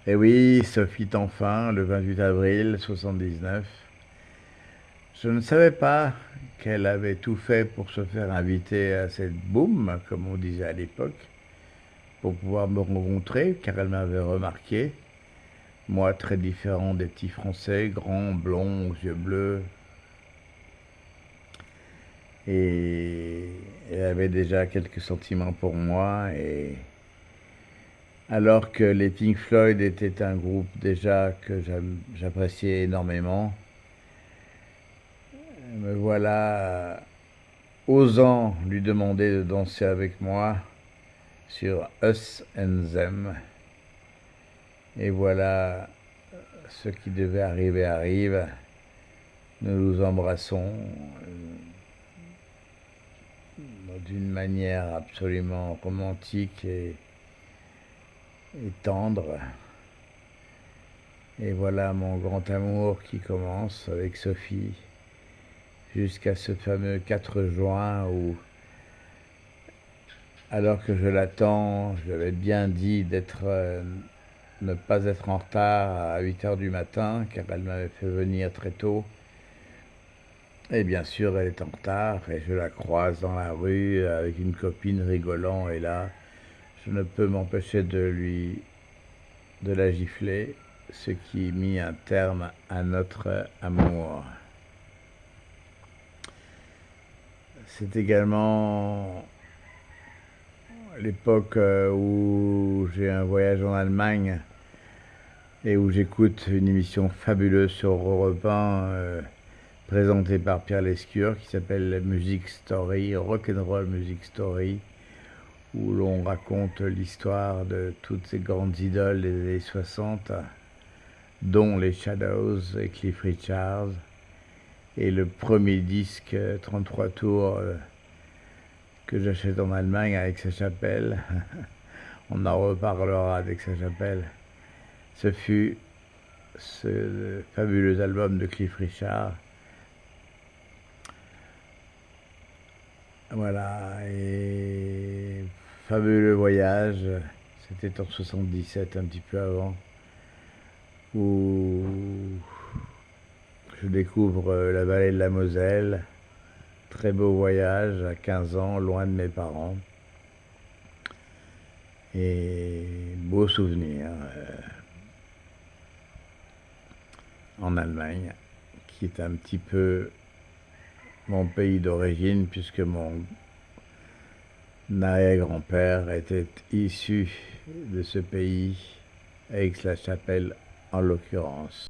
Et oui, Sophie Tanfin, le 28 avril 79. Je ne savais pas qu'elle avait tout fait pour se faire inviter à cette boum, comme on disait à l'époque, pour pouvoir me rencontrer, car elle m'avait remarqué. Moi, très différent des petits Français, grand, blond, aux yeux bleus. Et elle avait déjà quelques sentiments pour moi. Et alors que les Pink Floyd étaient un groupe déjà que j'appréciais énormément, me voilà osant lui demander de danser avec moi sur Us and Them. Et voilà, ce qui devait arriver arrive. Nous nous embrassons d'une manière absolument romantique et tendre. Et voilà mon grand amour qui commence avec Sophie jusqu'à ce fameux 4 juin où, alors que je l'attends, je lui avais bien dit ne pas être en retard à 8 heures du matin, car elle m'avait fait venir très tôt. Et bien sûr, elle est en retard et je la croise dans la rue avec une copine rigolant. Et là, je ne peux m'empêcher de la gifler, ce qui mit un terme à notre amour. C'est également l'époque où j'ai un voyage en Allemagne et où j'écoute une émission fabuleuse sur Europe 1 présentée par Pierre Lescure qui s'appelle Music Story, Rock'n'Roll Music Story, où l'on raconte l'histoire de toutes ces grandes idoles des années 60, dont les Shadows et Cliff Richard, et le premier disque 33 tours que j'achète en Allemagne avec sa chapelle. On en reparlera avec sa chapelle. Ce fut ce fabuleux album de Cliff Richard. Voilà, et fabuleux voyage, c'était en 77, un petit peu avant, où je découvre la vallée de la Moselle. Très beau voyage à 15 ans, loin de mes parents. Et beaux souvenirs en Allemagne, qui est un petit peu mon pays d'origine, puisque mon arrière-grand-père était issu de ce pays, Aix-la-Chapelle en l'occurrence.